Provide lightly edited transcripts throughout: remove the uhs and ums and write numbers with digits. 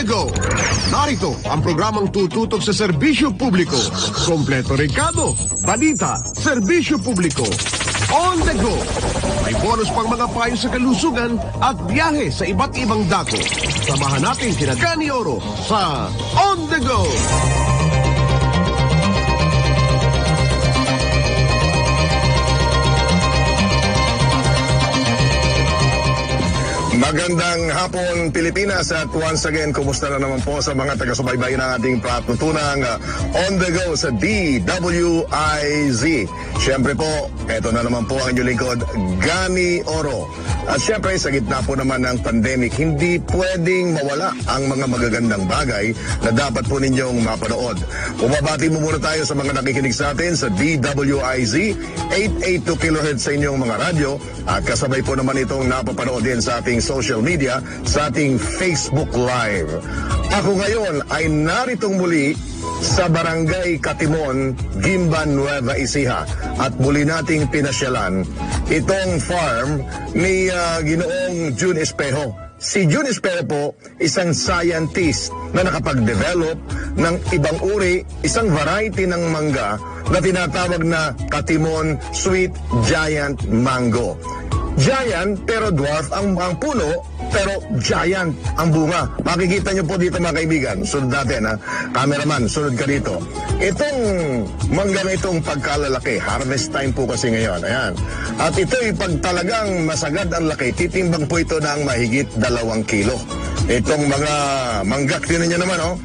the go. Narito ang programang tututok sa serbisyo publiko. Kompleto rekado, balita, serbisyo publiko. On the go. May bonus pang mga payo sa kalusugan at biyahe sa iba't ibang dako. Samahan natin kina Gani Oro sa On the Go. Magandang hapon Pilipinas at once again, kumusta na naman po sa mga taga-subaybay ng ating patutunang On the Go sa DWIZ. Siyempre po, eto na naman po ang inyong lingkod, Gani Oro. At siyempre, sa gitna po naman ng pandemic, hindi pwedeng mawala ang mga magagandang bagay na dapat po ninyong mapanood. Bumabati mo muna tayo sa mga nakikinig sa atin sa DWIZ, 882 kHz sa inyong mga radyo. At kasabay po naman itong napapanood din sa ating social media, sa ating Facebook Live. Ako ngayon ay naritong muli sa Barangay Katimon, Gimban, Nueva Ecija. At muli nating pinasyalan itong farm ni Ginoong June Espejo. Si June Espejo po, isang scientist na nakapag-develop ng ibang uri, isang variety ng mangga na tinatawag na Katimon Sweet Giant Mango. Giant pero dwarf ang puno, pero giant ang bunga. Makikita nyo po dito mga kaibigan. Sunod natin ha. Cameraman, sunod ka dito. Itong mangga na itong pagkalalaki, harvest time po kasi ngayon. Ayan. At ito'y pag talagang masagad ang laki, titimbang po ito ng mahigit 2 kilo. Itong mga mangga, tinan nyo naman oh.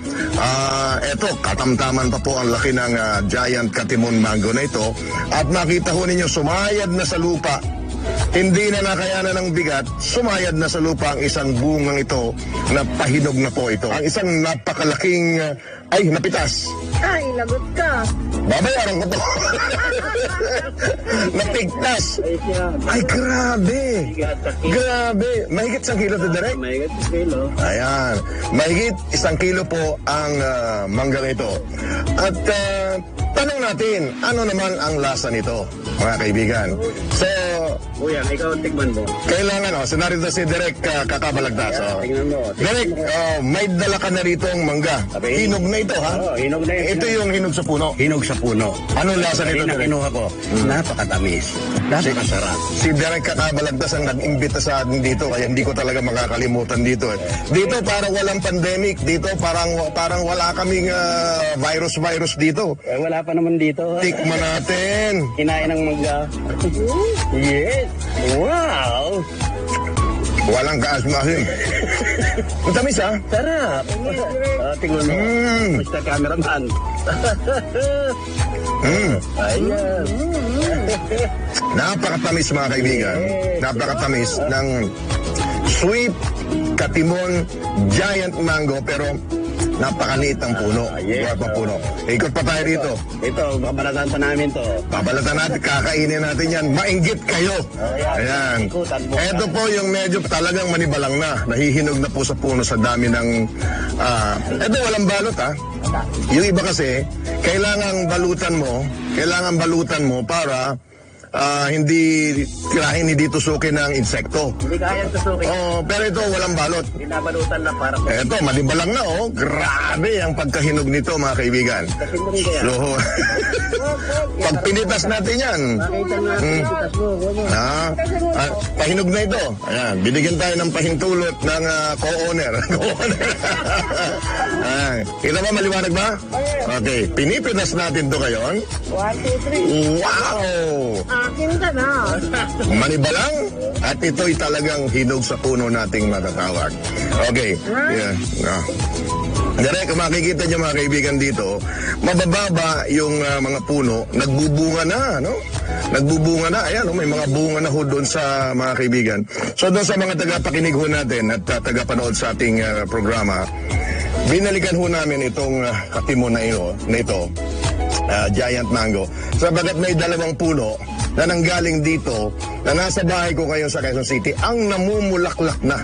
Eto, katamtaman pa po ang laki ng giant Katimon mango na ito. At makita ho ninyo, sumayad na sa lupa. Hindi na nakayanan ng bigat, sumayad na sa lupa ang isang bungang ito na pahinog na po ito. Ang isang napakalaking, napitas. Ay, lagot ka. Babayaran ko to. Napigtas. Ay, grabe. Grabe. Mahigit 1 kilo to direct? Mahigit 1 kilo. Ayan. Mahigit 1 kilo po ang mangga ito. At tanong natin, ano naman ang lasa nito, mga kaibigan? So, Kuya, ikaw tikman mo. kailangan, narito si Direk Kakabalagtas. Tingnan mo. Direk, may dala ka na rito ang mangga. Hinog na ito, ha? Oo, hinog na yun. Ito yung hinog sa puno. Hinog sa puno. Anong lasa nito, Hindi na Direk? kinuha ko. Napakatamis. Napakasarap. Si Direk Kakabalagtas ang nag-imbita sa atin dito, kaya hindi ko talaga makakalimutan dito. Dito parang walang pandemic. Dito parang wala kaming virus dito. Wala pa naman dito. Tikman natin. Kinain ng mangga. Yes. Wow. Walang kaasmahin. Ang tamis, ha? Sarap. Tingnan mo. Mr. Cameraman. Ayan. Napakatamis, mga kaibigan. Napakatamis ng sweet Katimon giant mango, pero napakaliit ang puno. Yes. Dwarf ang puno. Ikot pa tayo rito. Ito, babalatan pa namin to. Babalatan natin, kakainin natin yan. Mainggit kayo. Ayan. Ikutan mo. Ito po yung medyo talagang manibalang na. Nahihinog na po sa puno sa dami ng... ito walang balot, ha? Yung iba kasi, kailangan balutan mo para hindi tirahin, hindi tusukin ng insekto. Hindi kaya tusukin. Pero ito walang balot. Binabalutan lang para po. Eto, malibalang na oh. Grabe ang pagkahinog nito, mga kaibigan. Kasi mo rin kaya. So, pag pinitas natin yan, Nakita mo ang pitas mo. pahinog na ito. Ayan, binigyan tayo ng pahintulot ng co-owner. Ayan. Kita ba, maliwanag ba? Okay, pinipitas natin to ngayon. 1, 2, 3. Wow! Akin ka na. Manibalang at ito'y talagang hinog sa puno nating matatawag. Okay. Yeah. Direk, kung makikita niyo mga kaibigan dito, mabababa yung mga puno, nagbubunga na, no? Nagbubunga na, ayan, may mga bunga na ho doon sa mga kaibigan. So doon sa mga tagapakinig ho natin at tagapanood sa ating programa, binalikan ho namin itong Katimon na ito, giant mango. Sabagat may 2 puno na nanggaling dito na nasa bahay ko ngayon sa Quezon City ang namumulaklak na.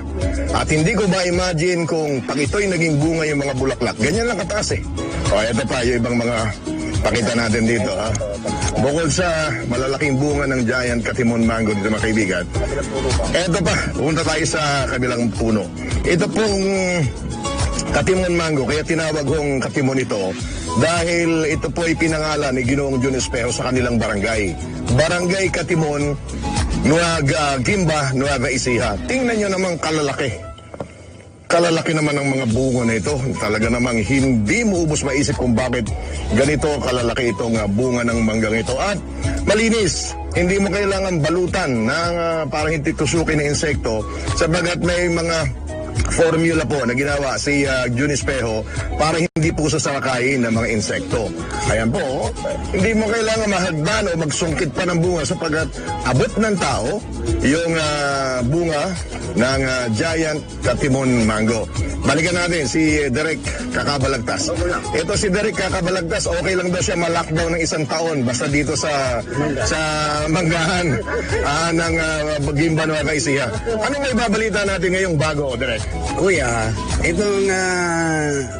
At hindi ko ma-imagine kung pag ito'y naging bunga yung mga bulaklak. Ganyan lang kataas eh. O, ito pa yung ibang mga pakita natin dito. Ha? Bukod sa malalaking bunga ng giant Katimon mango dito mga kaibigan, ito pa, pumunta tayo sa kabilang puno. Ito pong Katimon Mango. Kaya tinawag kong Katimon ito dahil ito po ay pinangalan ni Ginoong Jun Espejo sa kanilang barangay. Barangay Katimon, Gimba, Nueva Ecija. Tingnan nyo namang kalalaki. Kalalaki naman ang mga bunga na ito. Talaga namang hindi mo ubos maisip kung bakit ganito kalalaki itong bunga ng manggang ito. At malinis. Hindi mo kailangan balutan ng parang hindi tusukin na insekto sabagat may mga formula po na ginawa si Jun Espejo para hindi po sasakayin ng mga insekto. Ayan po, hindi mo kailangan mahagdan o magsungkit pa ng bunga sapagkat abot ng tao yung bunga ng giant Katimon Mango. Balikan natin si Derek Kakabalagtas. Ito si Derek Kakabalagtas, okay lang daw siya ma-lockdown ng 1 taon basta dito sa manggahan ng Gimba, Nueva Ecija. Ano may babalita natin ngayong bago, Derek? Kuya, itong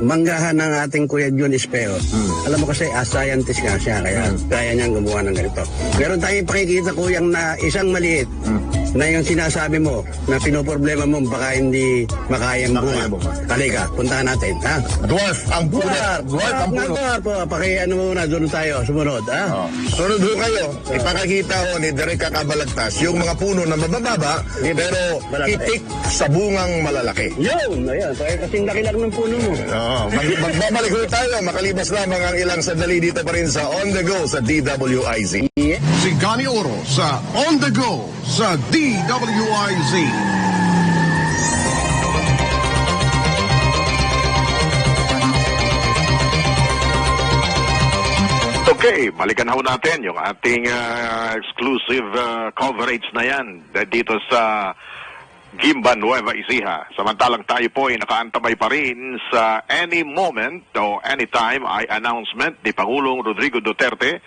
manggahan ng ating Kuya Jun Espejo, alam mo kasi scientist nga siya, kaya niyang gumawa ng ganito. Meron tayong pakikita, Kuyang, na isang maliit na yung sinasabi mo na pinoproblema mo baka hindi makayang bunga. Halika, puntahan natin, ha? Dwarf ang puno. Dwarf ang puno. Ano muna, doon tayo, sumunod, ha? Sunod ho kayo, ipakakita ho ni Derek Kakabalagtas yung mga puno na mabababa pero itik sa bungang malalaki. Yun, ayan, kaya kasing laki lang ng puno mo. Magbabalik ho tayo, makalipas lamang ang ilang sandali dito pa rin sa On The Go sa DWIZ. Si Gani Oro sa On The Go sa DWIZ. Okay, balikan ho natin yung ating exclusive coverage na yan dito sa Gimba, Nueva Ecija. Samantalang tayo po ay nakaantabay pa rin sa any moment o anytime ay announcement ni Pangulong Rodrigo Duterte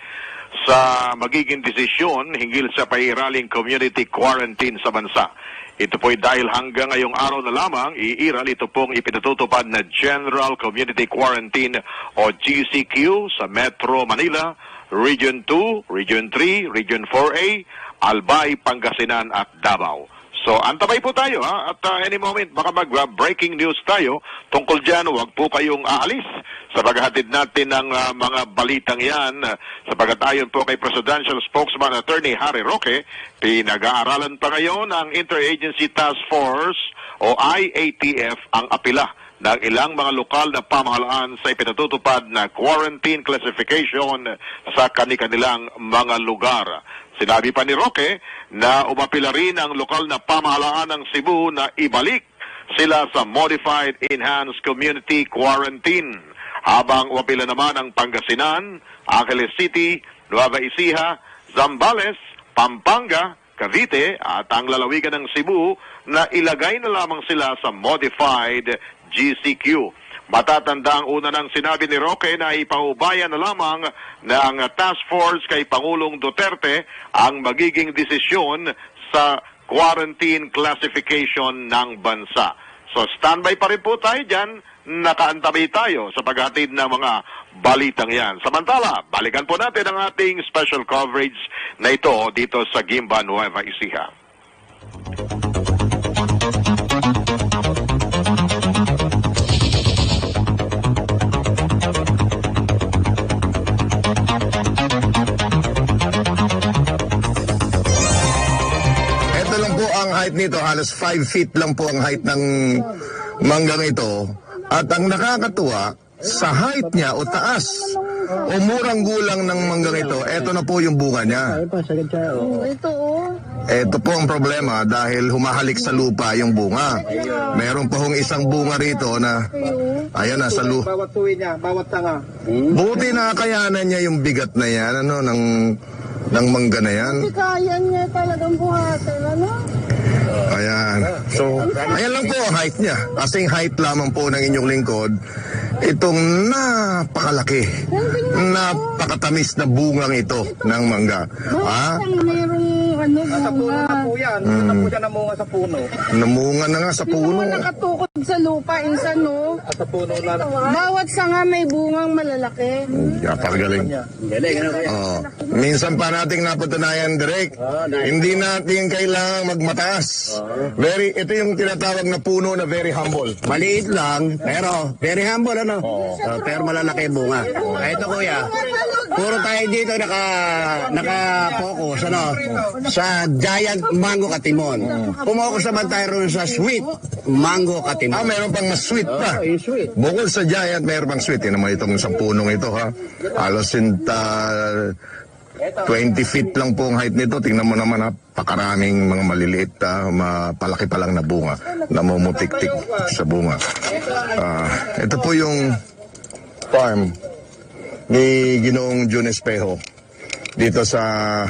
sa magiging desisyon hinggil sa pairaling community quarantine sa bansa. Ito po'y dahil hanggang ngayong araw na lamang, iiral ito pong ipinatutupad na General Community Quarantine o GCQ sa Metro Manila, Region 2, Region 3, Region 4A, Albay, Pangasinan at Davao. So, antabay po tayo ha, at any moment baka mag-breaking news tayo tungkol dyan. Huwag po kayong aalis sa paghahatid natin ng mga balitang yan. Sapagat ayon po kay Presidential Spokesman Attorney Harry Roque, pinag-aaralan pa ngayon ang Interagency Task Force o IATF ang apila ng ilang mga lokal na pamahalaan sa ipinatutupad na quarantine classification sa kanilang mga lugar. Sinabi pa ni Roque na umapila rin ang lokal na pamahalaan ng Cebu na ibalik sila sa Modified Enhanced Community Quarantine. Habang umapila naman ang Pangasinan, Angeles City, Nueva Ecija, Zambales, Pampanga, Cavite at ang lalawigan ng Cebu na ilagay na lamang sila sa Modified GCQ. Matatanda ang una ng sinabi ni Roque na ipaubaya na lamang ng task force kay Pangulong Duterte ang magiging desisyon sa quarantine classification ng bansa. So standby pa rin po tayo dyan, nakaantabay tayo sa paghatid ng mga balitang yan. Samantala, balikan po natin ang ating special coverage na ito dito sa Gimba, Nueva Ecija. Height nito, halos 5 feet lang po ang height ng manggang ito. At ang nakakatuwa, sa height niya o taas o murang gulang ng manggang ito, eto na po yung bunga niya. Ito oh. Ito po ang problema dahil humahalik sa lupa yung bunga. Meron pa hong isang bunga rito na, ayan na, sa lupa. Bawat tuwi niya, bawat tanga. Buti nakakayanan niya yung bigat na yan, ng mangga na yan. Kasi kaya niya talagang buhatin, ano? Ayan. So, ayan lang po ang height niya. Kasing height lamang po ng inyong lingkod, itong napakalaki, napakatamis na bungang ito ng mangga. Ha? Mayroong ano, bunga. yan. Ito po siya namunga sa puno. Namunga na nga sa Yung puno. mga nakatukod sa lupa, insan, no? At sa puno na. Bawat sanga may bungang malalaki. Napakagaling. Galing, ano kuya? Oo. Minsan pa nating napatunayan, Direk. Hindi natin kailangang magmataas. Ito yung tinatawag na puno na very humble. Maliit lang, pero very humble, ano? Pero malalaki yung bunga. Ito kuya, puro tayo dito naka-focus, ano? Sa giant mango katimon. Pumokus naman tayo rin sa sweet mango katimon. Meron pang mas sweet pa. Yung sweet. Bukod sa giant, meron pang sweet. Yan naman itong isang punong ito, ha. Halos 20 feet lang po ang height nito. Tingnan mo naman, ha. Pakaraming mga maliliit, mapalaki pa lang na bunga. Namumutik-tik sa bunga. Ito po yung farm ni Ginoong Jun Espejo dito sa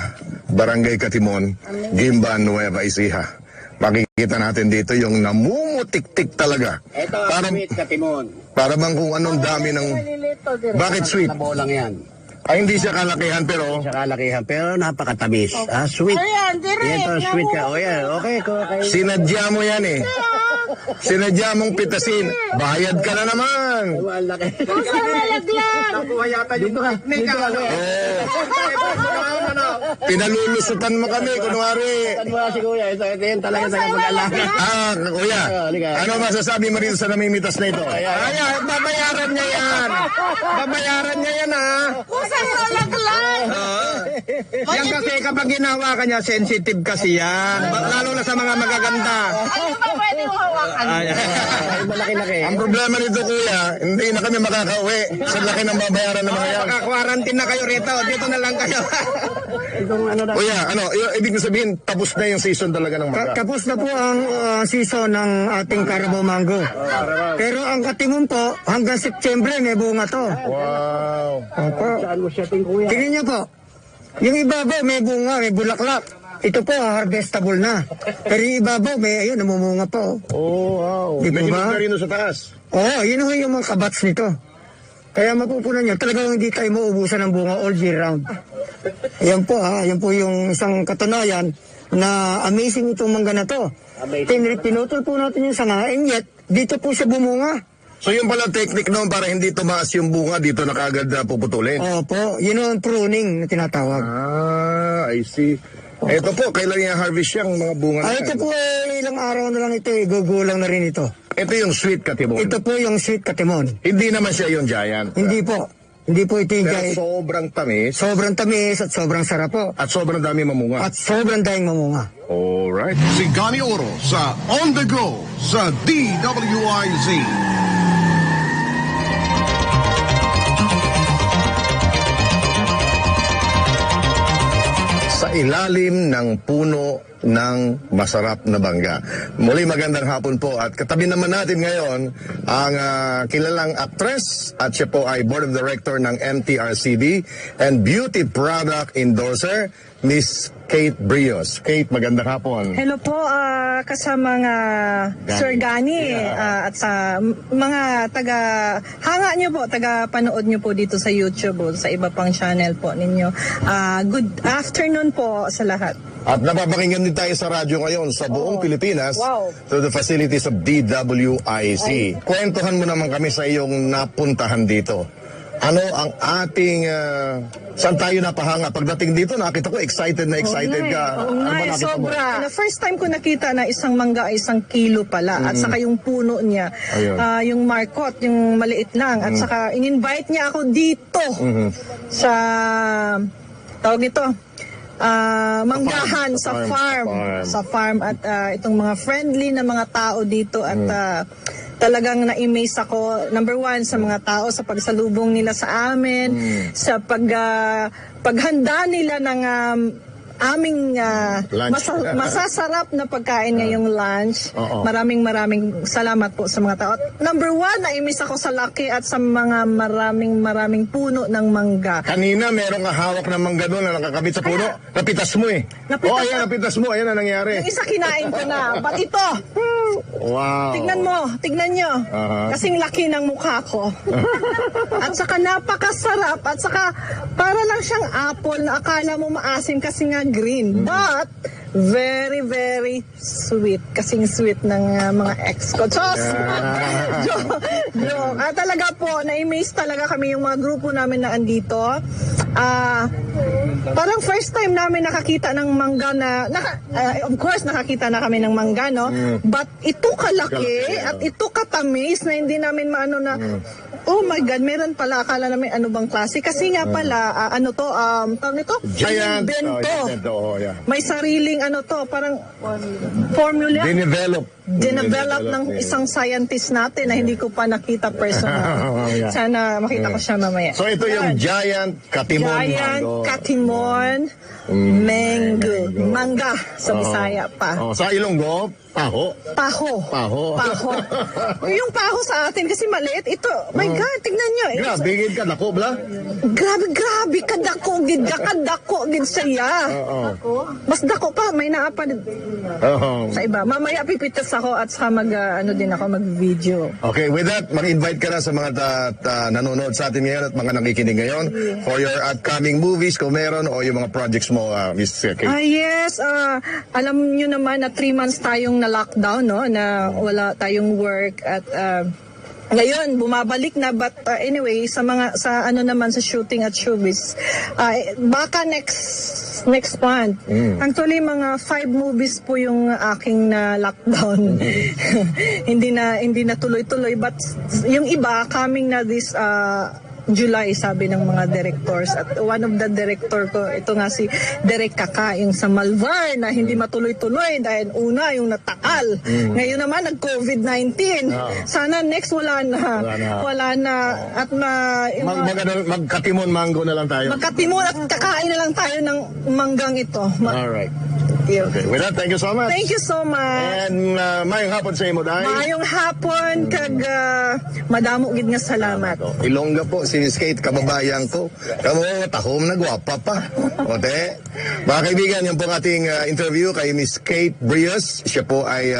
Barangay Katimon, Gimban, Nueva Ecija. Makikita natin dito yung namumutik-tik talaga. Ito, sweet katimon. Para bang kung anong dami ng... Bakit sweet? Tabo lang yan. Ay, hindi siya kalakihan pero... Sa kalakihan, pero napakatamis. Sweet. Ayan, direct. Ito, sweet ka. O yan, okay. Sinadya mo yan eh. Sinadya mong pitasin. Bayad ka na naman. Malaki. Pusa malaglag. Nakuha yata yung technique. Pinalulusutan mo kami, kunwari. Saan mo si kuya? Ito yung talaga tagapag-alaga. Kuya, ano masasabi mo rito sa namimitas na ito? Babayaran niya yan. Babayaran niya yan, ha? Pusa malaglag. Yan kasi kapag ginawa ka niya, sensitive kasi yan. Lalo na sa mga magaganda. Ano ba pwede mo hawakan? Ay, malaki-laki. Ang problema nito, kuya, hindi na kami makakauwi sa laki ng babayaran ng mga yan. Maka-quarantine na kayo rito. Dito na lang kayo. Itong ano na. Kuya, ibig ko sabihin, tapos na yung season talaga ng mangga. Tapos na po ang season ng ating Carabao Mango. Pero ang katimon po, hanggang Setyembre may bunga to. Wow. Opo. Saan mo siya kuya? Tingnan niyo po. Yung ibabaw may bunga, may bulaklak. Ito po, harvestable na. Pero yung ibabaw, may, ayun, namumunga po. Oh, wow. Di May po ba? hinog na rin sa taas. Oo, yun ho yung mga kabats nito. Kaya mapupunan nyo, talagang hindi tayo mauubusan ng bunga all year round. Ayan po yan po yung isang katunayan na amazing itong mangga na to. Pinutol po natin yung sanga, and yet, dito po siya bumunga. So yung pala technique noon para hindi tumaas yung bunga dito na kagad na puputulin. Opo, yun ang pruning na tinatawag. I see. Ito po, kailan yung harvest yung mga bunga na Ito yan? po, ilang araw na lang ito, gugulang na rin ito. Ito yung sweet katimon. Ito po yung sweet katimon. Hindi naman siya yung giant. Hindi po. Hindi po ito yung Pero giant. sobrang tamis Sobrang tamis at sobrang sarap po. at sobrang dami mamunga. At sobrang daing mamunga. Alright. Si Gani Oro sa On The Go sa DWIZ. Sa ilalim ng puno ng masarap na bangga. Muli magandang hapon po at katabi naman natin ngayon ang kilalang actress at siya po ay Board of Director ng MTRCB and Beauty Product Endorser, Miss Kate Brios. Kate, magandang hapon. Hello po, kasama nga Sir Gani at sa mga hanga nyo po, taga-panood nyo po dito sa YouTube o sa iba pang channel po ninyo. Good afternoon po sa lahat. At napapakinggan din tayo sa radyo ngayon sa buong Pilipinas Wow. through the facilities of DWIZ. Kwentuhan mo naman kami sa iyong napuntahan dito. Ano ang ating... saan tayo napahanga? Pagdating dito, nakita ko excited na excited ka. Oo Ano nga, ba nakita mo? sobra. The first time ko nakita na isang mangga ay 1 kilo pala at saka yung puno niya, Ayun. yung marcot, yung maliit lang at saka in-invite niya ako dito sa tawag ito, manggahan sa farm at itong mga friendly na mga tao dito at talagang na-amaze ako, number one, sa mga tao, sa pagsalubong nila sa amin, sa paghanda nila ng aming Lunch. masasarap na pagkain ngayong lunch. Oo. Maraming salamat po sa mga tao. At number one, na-imiss ako sa laki at sa mga maraming puno ng mangga. Kanina, meron ka hawak ng mangga doon na nakakabit sa puno. Napitas mo eh. Napitas Oh, ayan, ako. napitas mo. Ayan ang nangyari. Yung isa kinain ko na. Ba't ito? Wow. Tignan nyo. Aha. Kasing laki ng mukha ko. At saka napakasarap. At saka para lang siyang apple na akala mo maasim kasi nga green. But, very, very sweet. Kasing sweet ng mga ex ko. Chos! Joke. Talaga po, na-amaze talaga kami yung mga grupo namin na andito. Parang first time namin nakakita ng mangga na, of course, nakakita na kami ng mangga, no? But ito kalaki at ito katamis na hindi namin maano na, oh my God, meron pala, akala namin ano bang klase. Kasi nga pala, tawag nito? Giant. Bento. Yeah. May sariling parang formula. Dinevelop ng isang scientist natin na hindi ko pa nakita personal. Yeah. Sana makita ko siya mamaya. So ito yung Yan. Giant Katimon Giant Mango. Katimon Mango. Mangga sa Bisaya pa. Sa Ilonggo, paho. Paho. Paho. Yung paho sa atin kasi maliit. Ito, my God, tignan nyo. Grabe, gid ka dako bla. Grabe, kadako, gid siya. Mas dako pa, may naapa sa iba. Mamaya pipitas ako at saka mag-video. Okay, with that, mag-invite ka na sa mga nanonood sa atin ngayon at mga nakikinig ngayon for your upcoming movies kung meron o yung mga projects mo, Miss Kate. Yes, alam nyo naman na 3 months tayong na-lockdown, no? Na wala tayong work at ngayon bumabalik na, but anyway sa shooting at showbiz, baka next month. Actually mga 5 movies po yung aking na lockdown. hindi na tuloy-tuloy, but yung iba coming na this July, sabi ng mga directors. At one of the director ko, ito nga si Derek Kaka, yung sa Malvar, na hindi matuloy-tuloy dahil una yung natakal. Ngayon naman nag-COVID-19. Sana next wala na. At Magkatimon Mango na lang tayo. magkatimon at kakain na lang tayo ng manggang ito. Alright. Okay, with that, thank you so much. Thank you so much. And mayong hapon sa imo, Day. Maayong hapon kag madamo gid nga salamat. Ilongga po, si Miss Kate, kababayan ko. Kamu, tahom na gwapa pa. Ote. Mga kaibigan, yan po ang ating interview kay Miss Kate Brios. Siya po ay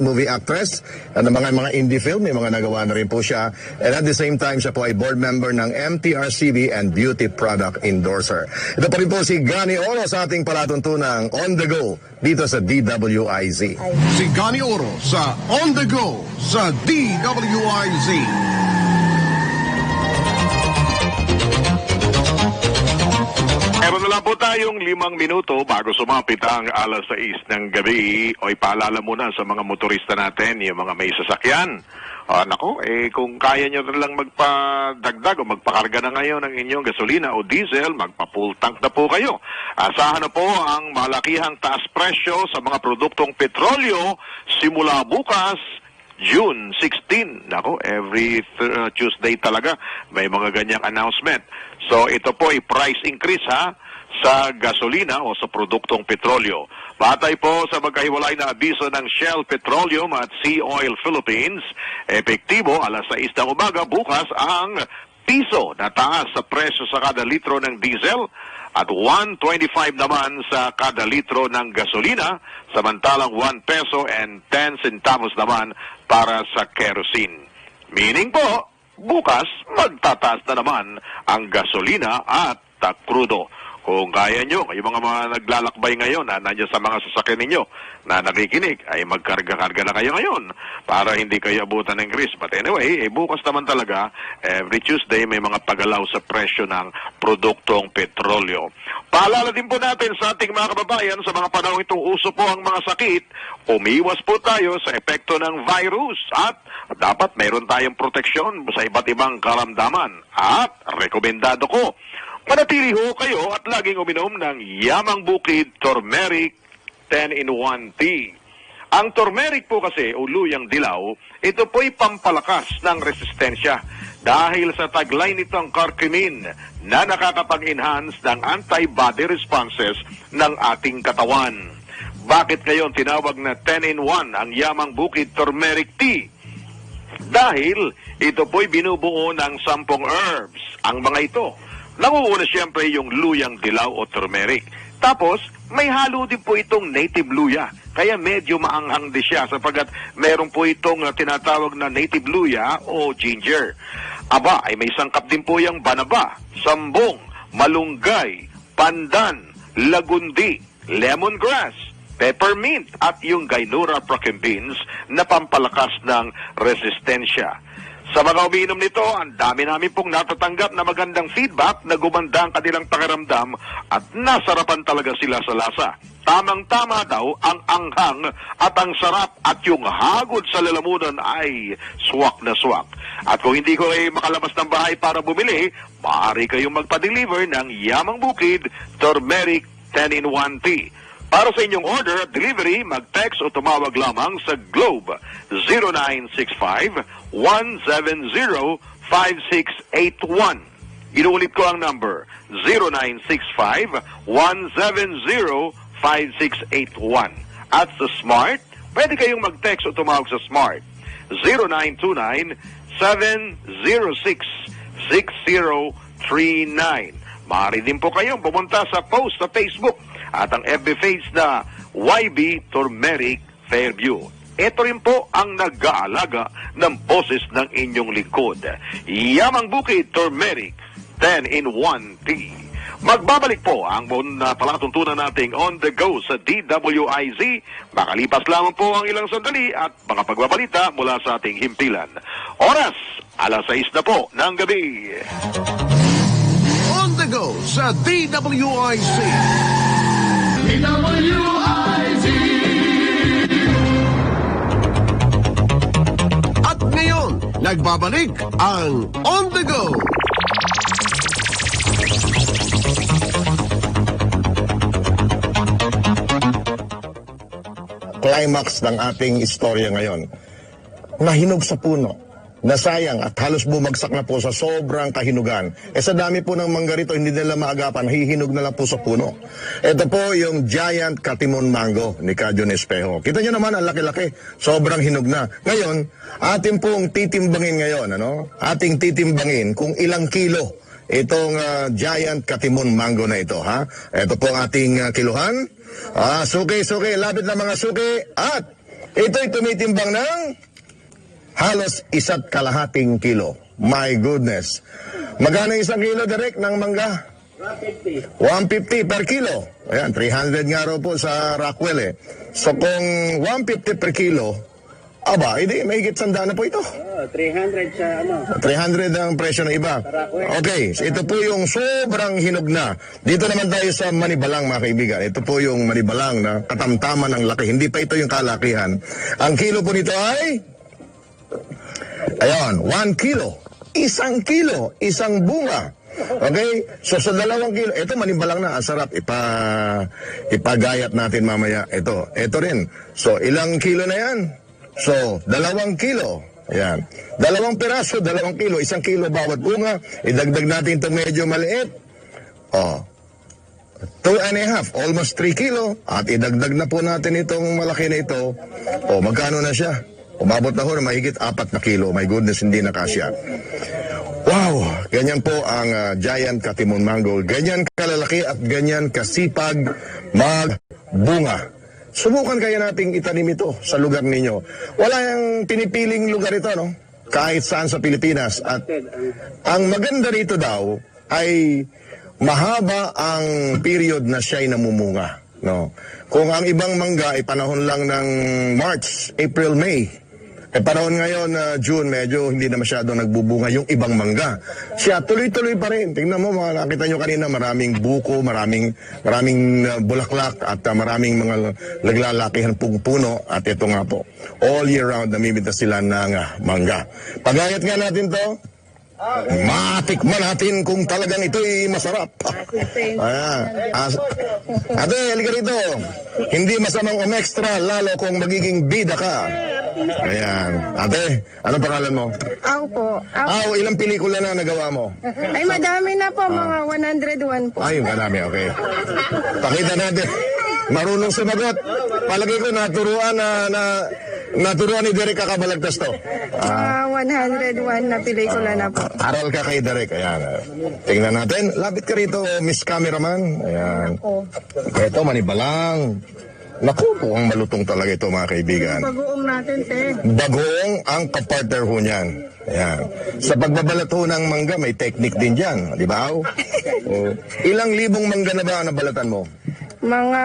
movie actress. Ng mga indie film, may mga nagawa na rin po siya. And at the same time, siya po ay board member ng MTRCB and Beauty Product Endorser. Ito pa rin po si Gani Oro sa ating palatuntunang On The Go dito sa DWIZ. Si Gani Oro sa On The Go sa DWIZ. Meron na lang po tayong 5 minuto bago sumapit ang alas 6 ng gabi. O ipaalala muna sa mga motorista natin, yung mga may sasakyan. Kung kaya nyo na lang magpadagdag o magpakarga na ngayon ng inyong gasolina o diesel, magpa-full tank na po kayo. Asahan na po ang malakihang taas presyo sa mga produktong petrolyo simula bukas, June 16. Every Tuesday talaga may mga ganyang announcement. So ito po ay price increase sa gasolina o sa produktong petrolyo. Batay po sa magkahiwalay na abiso ng Shell Petroleum at Sea Oil Philippines, epektibo alas 6 ng umaga bukas ang piso na taas sa presyo sa kada litro ng diesel at 1.25 naman sa kada litro ng gasolina, samantalang 1 peso and 10 centavos naman para sa kerosene. Meaning po, bukas magtataas na naman ang gasolina at crudo. Kung kaya nyo, yung mga naglalakbay ngayon na nandiyan sa mga sasakyan ninyo na nakikinig, ay magkarga-karga na kayo ngayon para hindi kayo abutan ng increase. But anyway, bukas naman talaga, every Tuesday may mga pagalaw sa presyo ng produktong petrolyo. Paalala din po natin sa ating mga kababayan, sa mga panahon itong uso po ang mga sakit, umiwas po tayo sa epekto ng virus at dapat mayroon tayong proteksyon sa iba't ibang karamdaman. At rekomendado ko, manatili ho kayo at laging uminom ng Yamang Bukid Turmeric 10-in-1 tea. Ang turmeric po kasi o luyang dilaw, ito po'y pampalakas ng resistensya dahil sa taglay nitong curcumin na nakakapag-enhance ng antibody responses ng ating katawan. Bakit ngayon tinawag na 10-in-1 ang Yamang Bukid Turmeric Tea? Dahil ito po'y binubuo ng 10 herbs. Ang mga ito, nanguuna siyempre yung luyang dilaw o turmeric. Tapos, may halo din po itong native luya. Kaya medyo maanghang din siya sapagkat meron po itong tinatawag na native luya o ginger. Aba, ay may sangkap din po yung banaba, sambong, malunggay, pandan, lagundi, lemongrass, peppermint at yung Gainura Procampins na pampalakas ng resistensya. Sa mga umiinom nito, ang dami namin pong natatanggap na magandang feedback na gumanda ang kanilang pakiramdam at nasarapan talaga sila sa lasa. Tamang-tama daw ang anghang at ang sarap at yung hagod sa lalamunan ay swak na swak. At kung hindi ko ay makalabas ng bahay para bumili, maaari kayong magpa-deliver ng Yamang Bukid Turmeric 10-in-1 Tea. Para sa inyong order at delivery, mag-text o tumawag lamang sa Globe 0965-170-5681. Inuulit ko ang number 0965-170-5681. At sa Smart, pwede kayong mag-text o tumawag sa Smart 0929-706-6039. Maaari din po kayong pumunta sa post sa Facebook at ang FB page na YB Turmeric Fairview. Ito rin po ang nag-aalaga ng boses ng inyong lingkod. Yamang Bukid Turmeric 10-in-1 Tea. Magbabalik po ang palatuntunan nating on the go sa DWIZ. Makalipas lamang po ang ilang sandali at mga pagbabalita mula sa ating himpilan. Oras, 6:00 na po ng gabi. On the go sa DWIZ. At ngayon, nagbabalik ang On the Go. Climax ng ating istorya ngayon. Nahinog sa puno. Nasayang at halos bumagsak na po sa sobrang kahinugan. Sa dami po ng mangga rito, hindi nila maagapan, hihinog na lang po sa puno. Ito po yung giant katimon mango ni Kajon Espejo. Kita nyo naman, ang laki-laki, sobrang hinog na. Ngayon, ating pong titimbangin ngayon, ating titimbangin kung ilang kilo itong giant katimon mango na ito, ha? Ito po ang ating kiluhan. Suki, lapit na mga suki. At ito'y tumitimbang ng halos 1.5 kilo. My goodness. Magkano 1 kilo, Derek, ng mangga? 150 per kilo. Ayan, 300 nga raw po sa Rockwell So kung 150 per kilo, aba, hindi, mahigit 100 na po ito. 300 sa 300 ang presyo ng iba. Okay, so ito po yung sobrang hinog na. Dito naman tayo sa Manibalang, mga kaibigan. Ito po yung Manibalang na katamtaman ng laki. Hindi pa ito yung kalakihan. Ang kilo po nito ay... Ayan, 1 kilo. 1 kilo, isang bunga. Okay? So sa 2 kilo, ito Manibalang na, ang sarap. Ipagayat natin mamaya. Ito rin. So ilang kilo na yan? So, 2 kilo. Ayan. 2 piraso, 2 kilo. 1 kilo bawat bunga. Idagdag natin itong medyo maliit. 2.5, almost 3 kilo. At idagdag na po natin itong malaki na ito. Magkano na siya? Umabot na ho na mahigit 4 na kilo. My goodness, hindi na kasya. Wow! Ganyan po ang giant katimon mango. Ganyan kalalaki at ganyan kasipag magbunga. Subukan kaya nating itanim ito sa lugar ninyo. Wala yung pinipiling lugar ito, no? Kahit saan sa Pilipinas. At ang maganda rito daw ay mahaba ang period na siya'y namumunga, no? Kung ang ibang mangga ay panahon lang ng March, April, May, panahon ngayon, June, medyo hindi na masyado nagbubunga yung ibang mangga. Siya, tuloy-tuloy pa rin. Tingnan mo, nakita nyo kanina, maraming buko, maraming bulaklak, at maraming mga naglalakihan pong puno. At ito nga po, all year round, namimita sila ng mangga. Pagayat nga natin to, matikman natin kung talagang ito'y masarap. Ate, halika rito. Hindi masamang umextra, lalo kung magiging bida ka. Ayan. Ate, anong pangalan mo? Ako po. Ilang pelikula na nagawa mo? Ay, madami na po. Mga 101 po. Yung madami, okay. Pakita natin. Marunong sumagot. Palagay ko naturuan ni Derek Kakabalagtas to. 101 na pelikula na po. Aral ka kay Derek. Ayan. Tingnan natin. Lapit ka rito, Miss Cameraman. Ayan. Ito, Manibalang. Naku, ang malutong talaga ito, mga kaibigan. Bagoong natin, te. Bagoong ang kapartner ho niyan. Ayan. Sa pagbabalat ho ng mangga, may technique din dyan. Di ba? Ilang libong mangga na ba ang nabalatan mo? Mga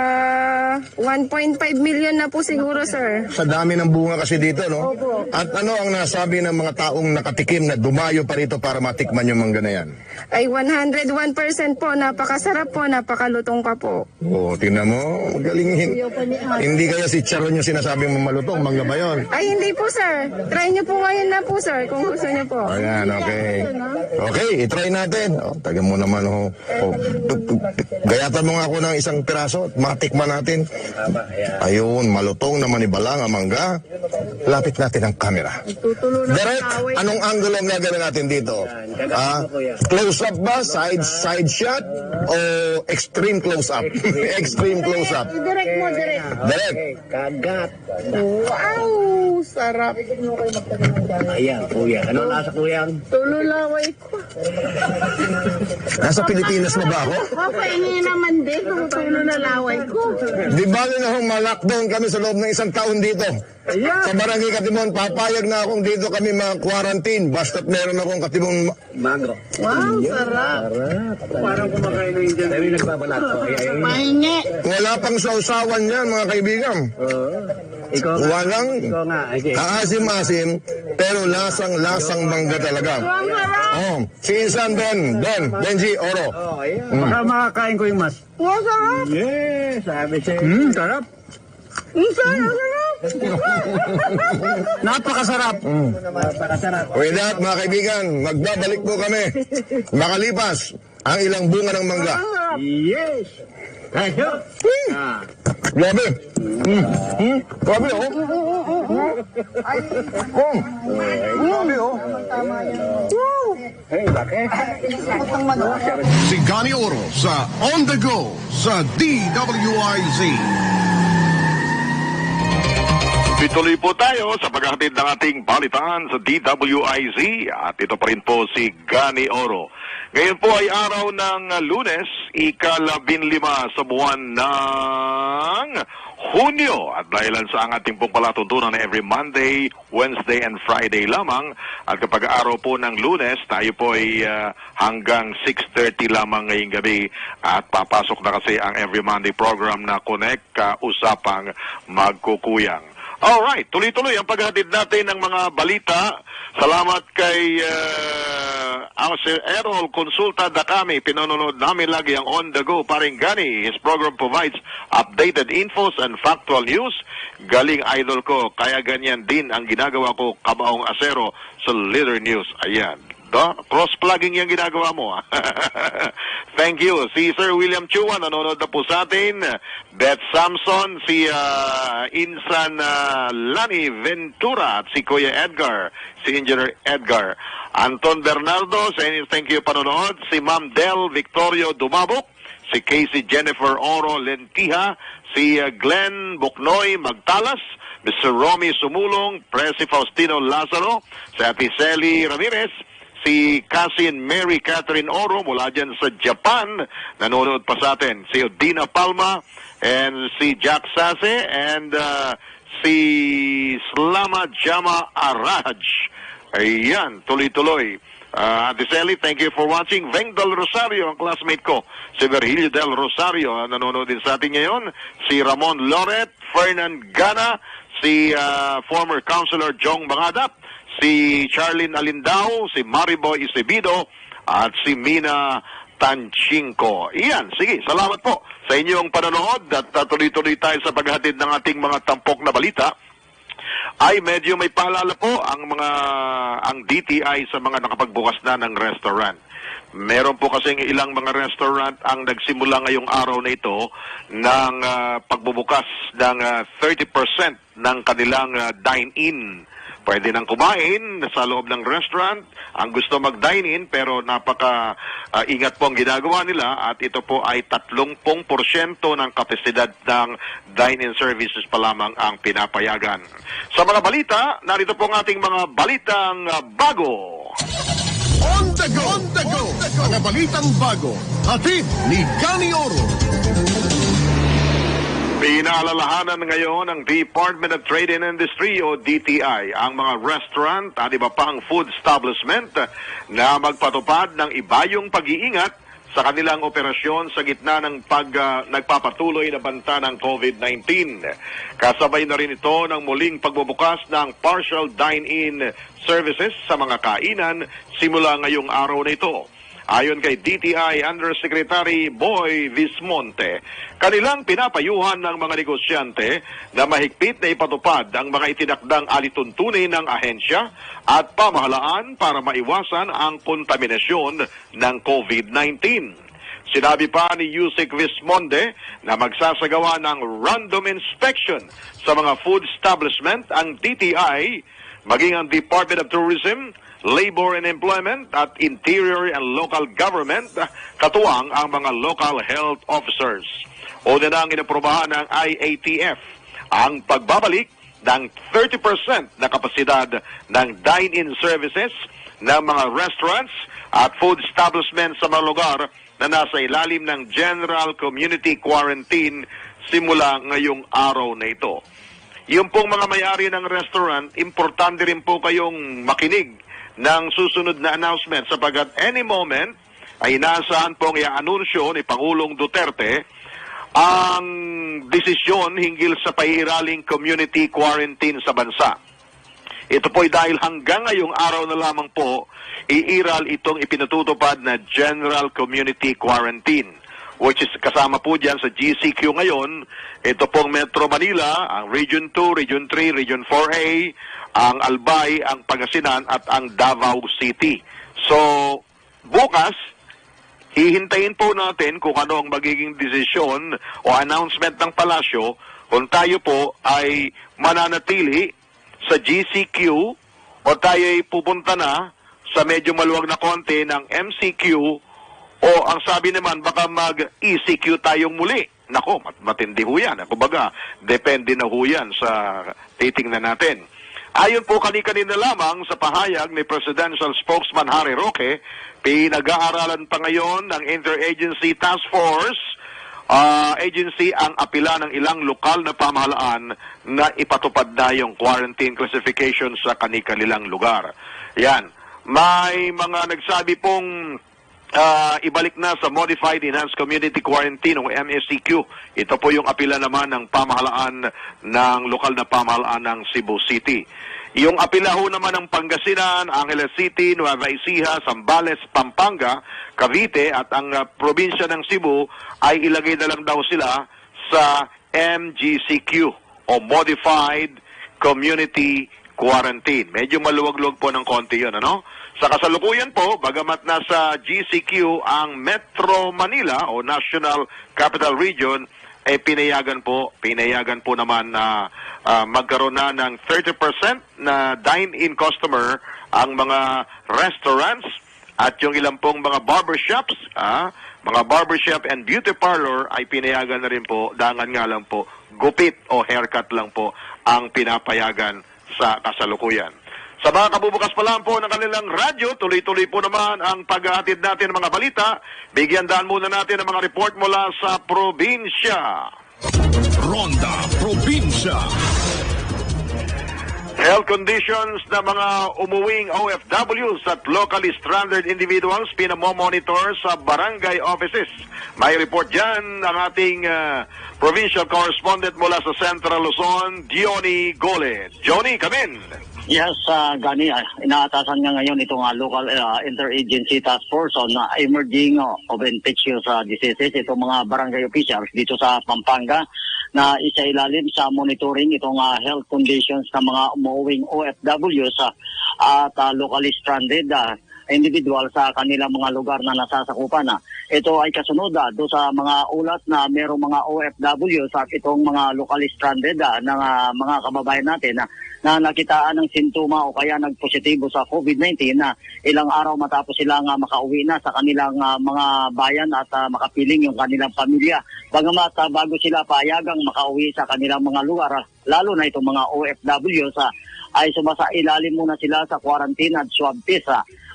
1.5 million na po siguro, sir. Sa dami ng bunga kasi dito, no? Opo. At ano ang nasabi ng mga taong nakatikim na dumayo pa rito para matikman yung mangga na yan? Ay 101% po. Napakasarap po. Napakalutong pa po. Oo, tingnan mo. Magaling. Hindi kaya si Charon yung sinasabing malutong, mangga ba yun? Ay, hindi po, sir. Try niyo po ngayon na po, sir, kung gusto niyo po. Ayan, okay. Okay, itry natin. Oh, taga mo naman, oh. Gayatan mo nga ako ng isang piraso at matikman natin. Ayun, malutong na manibalang ang mangga. Lapit natin ang camera. Direct, anong angulo ang gagawin natin dito? Close-up ba? Side shot? O extreme close-up? Extreme close-up. Direct mo, direct. Direct. Kagat. Wow! Sarap. Ayan, kuya. Ano nasa kuya? Tululaway ko. Nasa Pilipinas na ba ako? Papahingi naman din kung tululaway ko. Di ba na hong ma-lockdown kami sa loob ng isang taon dito? Sa Barangay Katimon, papayag na akong dito kami ma-quarantine basta't meron akong Katimon. Magro. Wow, sarap. Parang kumakain ng Indian. Tayo nagbabalat ko. Pahingi. Wala pang sausawan yan, mga kaibigan. Ikaw nga. Walang Ikaw nga. kaasim-asim, pero lasang-lasang mangga talaga. Oh, si Insan Benji, Oro. Baka makakain ko yung mas. Wow, sarap. Yes, sabi siya. Sarap. Sarap. Napakasarap. Napakasarap. With that, mga kaibigan, magbabalik po kami. Makalipas ang ilang bunga ng mangga. Yes. Ayun. Grabe. Grabe, oh. Grabe, oh. Hey, bakit? Si Gani Oro sa On The Go sa DWIZ. Pituloy po tayo sa paghahatid ng ating balitaan sa DWIZ at ito pa rin po si Gani Oro. Ngayon po ay araw ng Lunes, ika-15 sa buwan ng Hunyo. At dahilan sa ang ating pong palatuntunan na every Monday, Wednesday and Friday lamang. At kapag araw po ng Lunes, tayo po ay hanggang 6:30 lamang ngayong gabi. At papasok na kasi ang every Monday program na Connect, Usapang Magkukuyang. Alright, tuloy-tuloy ang paghatid natin ng mga balita. Salamat kay Sir Errol Consulta Dakami. Pinanonood namin lagi ang On The Go paring Gani. His program provides updated infos and factual news. Galing idol ko, kaya ganyan din ang ginagawa ko, Kabaong Asero, sa Leader News. Ayan. Cross-plugging yung ginagawa mo. Thank you. Si Sir William Chua, nanonood na po sa atin. Beth Samson, si Insan Lani Ventura, at si Kuya Edgar, si Engineer Edgar. Anton Bernardo, thank you panonood. Si Ma'am Del Victorio Dumabok, si Casey Jennifer Oro Lentiha, si Glenn Buknoy Magtalas, Mr. Romy Sumulong, Presi Faustino Lazaro, si Ate Sally Ramirez, si Casin Mary Catherine Oro mula dyan sa Japan, nanonood pa sa atin. Si Odina Palma, and si Jack Sase, and si Slama Jama Araj. Ayan, tuloy-tuloy. Ate Sally, thank you for watching. Veng Del Rosario, ang classmate ko. Si Virgilio Del Rosario, nanonood din sa atin ngayon. Si Ramon Loret, Fernan Gana, si former Councilor Jong Bangadap, si Charlene Alindao, si Maribo Isebido, at si Mina Tanchinko. Iyan, sige, salamat po sa inyong panonood at tuloy-tuloy tayo sa paghatid ng ating mga tampok na balita. Ay medyo may paalala po ang DTI sa mga nakapagbukas na ng restaurant. Meron po kasing ilang mga restaurant ang nagsimula ngayong araw na ito ng pagbubukas ng 30% ng kanilang dine-in. Pwede nang kumain sa loob ng restaurant. Ang gusto mag-dine-in pero napaka-ingat po ang ginagawa nila at ito po ay 30% ng kapasidad ng dine-in services pa lamang ang pinapayagan. Sa mga balita, narito po ang ating mga balitang bago. On The Go! On The Go! Mga balitang bago. Hatid ni Gani Oro. Pinaalalahanan ngayon ng Department of Trade and Industry o DTI ang mga restaurant at iba pang food establishment na magpatupad ng ibayong pag-iingat sa kanilang operasyon sa gitna ng nagpapatuloy na banta ng COVID-19. Kasabay na rin ito ng muling pagbubukas ng partial dine-in services sa mga kainan simula ngayong araw na ito. Ayon kay DTI Undersecretary Boy Vismonte, kanilang pinapayuhan ng mga negosyante na mahigpit na ipatupad ang mga itinakdang alituntunin ng ahensya at pamahalaan para maiwasan ang kontaminasyon ng COVID-19. Sinabi pa ni Yusek Vismonte na magsasagawa ng random inspection sa mga food establishment ang DTI, maging ang Department of Tourism, Labor and Employment at Interior and Local Government, katuwang ang mga local health officers. Una nang inaprobahan ng IATF ang pagbabalik ng 30% na kapasidad ng dine-in services ng mga restaurants at food establishments sa mga lugar na nasa ilalim ng General Community Quarantine simula ngayong araw na ito. Yung pong mga may-ari ng restaurant, importante rin po kayong makinig ng susunod na announcement sapagkat any moment ay inaasahan pong i-anunsyo ni Pangulong Duterte ang desisyon hinggil sa pairaling community quarantine sa bansa. Ito po'y dahil hanggang ngayong araw na lamang po, iiral itong ipinatutupad na General Community Quarantine, which is kasama po dyan sa GCQ ngayon. Ito pong Metro Manila, ang Region 2, Region 3, Region 4A, ang Albay, ang Pangasinan at ang Davao City. So, bukas, hihintayin po natin kung ano ang magiging desisyon o announcement ng palasyo kung tayo po ay mananatili sa GCQ o tayo ay pupunta na sa medyo maluwag na konti ng MCQ o ang sabi naman baka mag-ECQ tayong muli. Nako, matindi ho yan. Kumbaga, depende na ho yan sa titingnan natin. Ayon po kanina lamang sa pahayag ni Presidential Spokesman Harry Roque, pinag-aaralan pa ngayon ng Interagency Task Force agency ang apila ng ilang lokal na pamahalaan na ipatupad na yung quarantine classification sa kanilang lugar. Yan. May mga nagsabi pong ibalik na sa Modified Enhanced Community Quarantine o MSCQ. Ito po yung apila naman ng pamahalaan ng lokal na pamahalaan ng Cebu City. Yung apila ho naman ng Pangasinan, Angeles City, Nueva Ecija, Zambales, Pampanga, Cavite at ang probinsya ng Cebu ay ilagay na lang daw sila sa MGCQ o Modified Community Quarantine. Medyo maluwag-luwag po ng konti yun, ano? Sa kasalukuyan po, bagamat nasa GCQ ang Metro Manila o National Capital Region, eh pinayagan po naman na magkaroon na ng 30% na dine-in customer ang mga restaurants at yung ilang pong mga barbershops, mga barbershop and beauty parlor ay pinayagan na rin po, dangan nga lang po, gupit o haircut lang po ang pinapayagan sa kasalukuyan. Sa mga kabubukas pa lang po ng kanilang radyo, tuloy-tuloy po naman ang paghahatid natin ng mga balita. Bigyan daan muna natin ng mga report mula sa probinsya. Ronda Probinsya. Health conditions ng mga umuwing OFWs at locally stranded individuals pinamomonitor sa barangay offices. May report dyan ang ating provincial correspondent mula sa Central Luzon, Johnny Gole. Johnny, come in. Yes, Gani, inaatasan nga ngayon itong local interagency task force on emerging of infectious diseases, itong mga barangay officials dito sa Pampanga na isailalim sa monitoring itong health conditions ng mga umuwing OFWs at locally stranded individual sa kanilang mga lugar na nasasakupan. Ito ay kasunod do sa mga ulat na mayroong mga OFWs at itong mga locally stranded ng mga kababayan natin na nakitaan ng sintoma o kaya nagpositibo sa COVID-19 na ilang araw matapos silang makauwi na sa kanilang mga bayan at makapiling yung kanilang pamilya. Bagamat bago sila payagang makauwi sa kanilang mga lugar, lalo na itong mga OFWs ay sumasa ilalim muna sila sa quarantine at swab test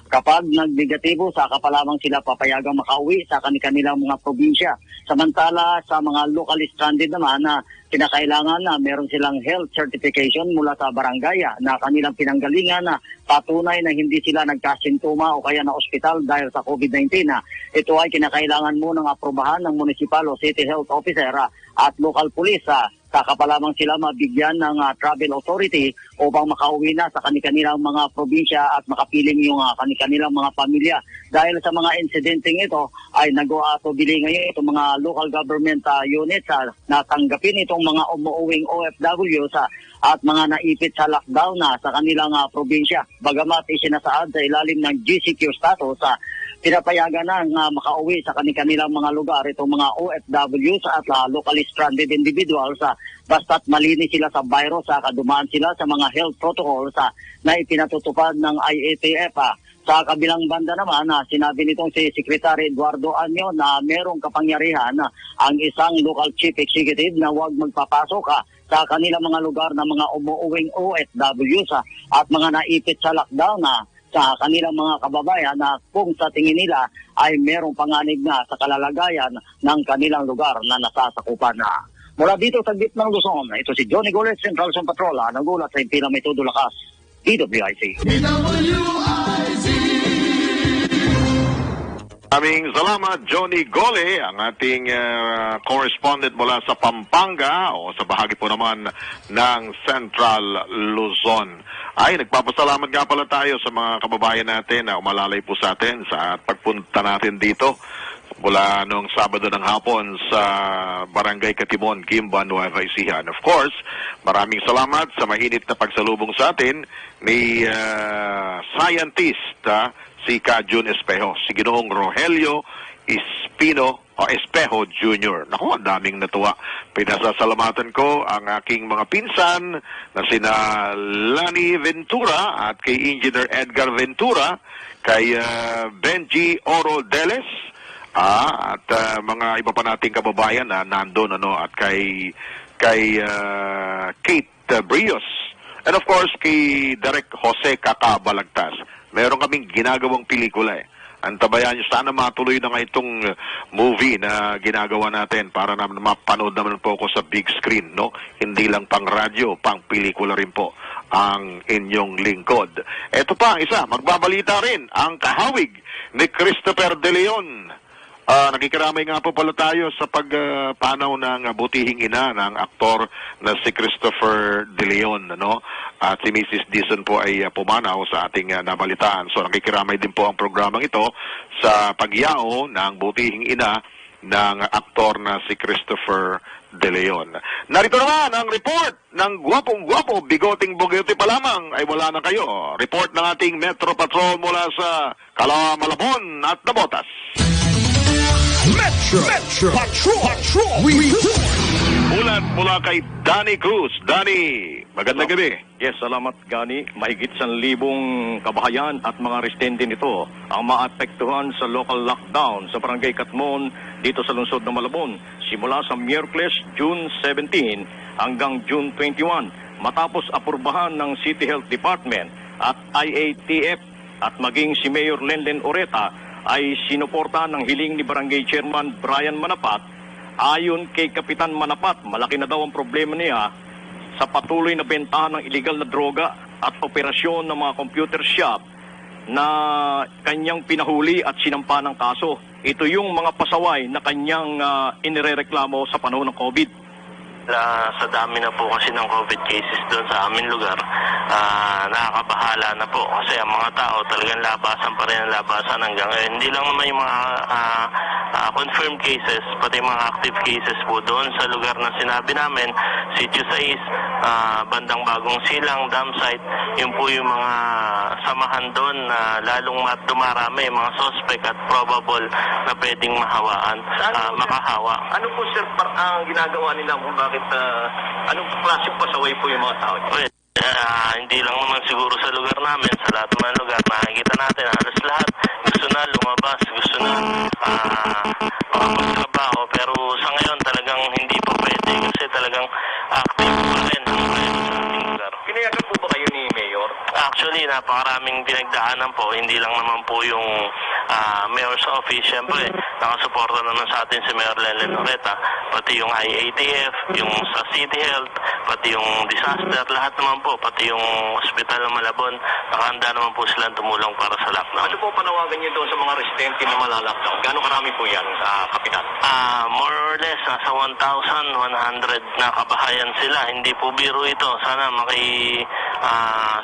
Kapag nagnegatibo, saka pa lamang sila papayagang makauwi sa kanilang mga probinsya. Samantala sa mga locally stranded naman na kinakailangan na meron silang health certification mula sa barangay na kanilang pinanggalingan na patunay na hindi sila nagkasintuma o kaya na ospital dahil sa COVID-19. Ito ay kinakailangan munang aprobahan ng municipal o city health officer at local police. Saka pa lamang sila mabigyan ng travel authority upang makauwi na sa kanilang mga probinsya at makapiling yung kanilang mga pamilya. Dahil sa mga insidenteng ito ay nag-aatubili ngayon itong mga local government units na tanggapin itong mga umuuwing OFWs at mga naipit sa lockdown sa kanilang probinsya. Bagamat isinasaad sa ilalim ng GCQ status, pinapayagan na makauwi sa kanilang mga lugar itong mga OFWs at locally stranded individuals basta't malinis sila sa virus, kadumaan sila sa mga health protocols na ipinatutupad ng IATF. Sa kabilang banda naman, sinabi nitong si Secretary Eduardo Anyo na merong kapangyarihan ang isang local chief executive na huwag magpapasok sa kanilang mga lugar ng mga umuuwing OFWs at mga naipit sa lockdown sa kanilang mga kababayan na kung sa tingin nila ay merong panganib na sa kalalagayan ng kanilang lugar na nasasakupan na. Mula dito sa Gitnang Luzon, ito si Johnny Goles, Central Luzon Patrol, nagulat sa Impila May Todo Lakas, DWIC. Maraming salamat, Johnny Gole, ang ating correspondent mula sa Pampanga o sa bahagi po naman ng Central Luzon. Ay, nagpapasalamat nga pala tayo sa mga kababayan natin na umalalay po sa atin sa pagpunta natin dito mula noong Sabado ng hapon sa Barangay Katimon, Gimban, Nueva Ecija. And of course, maraming salamat sa mainit na pagsalubong sa atin ni scientist, si Kajun Espejo, si Ginoong Rogelio Espino o Espejo Jr. Naku, ang daming natuwa. Pinasasalamatan ko ang aking mga pinsan na sina Lani Ventura at kay Engineer Edgar Ventura, kay Benji Oro Deles, at mga iba pa nating kababayan na nandun, at kay Kate Brios, and of course kay Derek Jose Kakabalagtas. Meron kaming ginagawang pelikula Antabayan nyo, sana matuloy na nga itong movie na ginagawa natin para na mapanood naman po ko sa big screen, no? Hindi lang pang radyo, pang pelikula rin po ang inyong lingkod. Ito pa ang isa, magbabalita rin ang kahawig ni Christopher De Leon. Nakikiramay nga po pala tayo sa pagpanaw ng butihing ina ng aktor na si Christopher De Leon, no? At si Mrs. Dizon po ay pumanaw sa ating nabalitaan. So nakikiramay din po ang programang ito sa pagyao ng butihing ina ng aktor na si Christopher De Leon. Narito naman ang report ng gwapong-gwapo, bigoting-bugete pa lamang ay wala na kayo. Report ng ating Metro Patrol mula sa Malabon at Nabotas. Metro Patrol Report. Ulat mula kay Danny Cruz. Danny, magandang gabi. Yes, salamat Gani. Mahigit 1,000 kabahayan at mga residente nito ang maapektuhan sa local lockdown sa Barangay Katmon dito sa lungsod ng Malabon simula sa Miyerkules, June 17 hanggang June 21 matapos apurbahan ng City Health Department at IATF at maging si Mayor Lenlen Oreta ay sinuporta ng hiling ni Barangay Chairman Brian Manapat. Ayon kay Kapitan Manapat, malaki na daw ang problema niya sa patuloy na bentahan ng illegal na droga at operasyon ng mga computer shop na kanyang pinahuli at sinampa ng kaso. Ito yung mga pasaway na kanyang inirereklamo sa panahon ng COVID. Sa dami na po kasi ng COVID cases doon sa aming lugar, nakakabahala na po kasi ang mga tao talagang labasan pa rin ang labasan hanggang ngayon. Hindi lang naman yung mga confirmed cases, pati mga active cases po doon sa lugar na sinabi namin, Sitio 6, Bandang Bagong Silang, Dam Site, yun po yung mga samahan doon na lalong dumarami, mga suspect at probable na pwedeng mahawaan, makahawa. Ano po sir ang ginagawa nila kung bakit anong klaseng pasaway po yung mga tao? Hindi lang naman siguro sa lugar namin, sa lahat ng mga lugar nakikita natin, halos lahat gusto na lumabas, gusto na makapagtrabaho, pero sa ngayon talagang hindi po pwede kasi talagang active pa rin ang virus sa ating lugar. Pinayagan po ba kayo ni Mayor? Actually, napaka napakaraming pinagdaanan po, hindi lang naman po yung Mayor's Office. Siyempre, nakasuporta naman sa atin si Mayor Lenlen Oreta, pati yung IATF, yung sa City Health, pati yung disaster, lahat naman po, pati yung Hospital ng Malabon, nakahanda naman po silang tumulong para sa lockdown. Ano po panawagan niyo doon sa mga residente na malalockdown? Gano'ng karami po yan, Kapitan? More or less, nasa 1,100 na kabahayan sila. Hindi po biro ito. Sana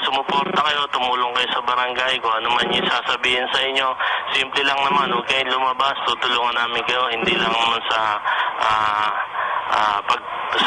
sumuporta kayo, tumulong kayo sa barangay, kung ano man yung sasabihin sa inyo. Simple lang naman, huwag kayong lumabas, tutulungan namin kayo, hindi lang naman sa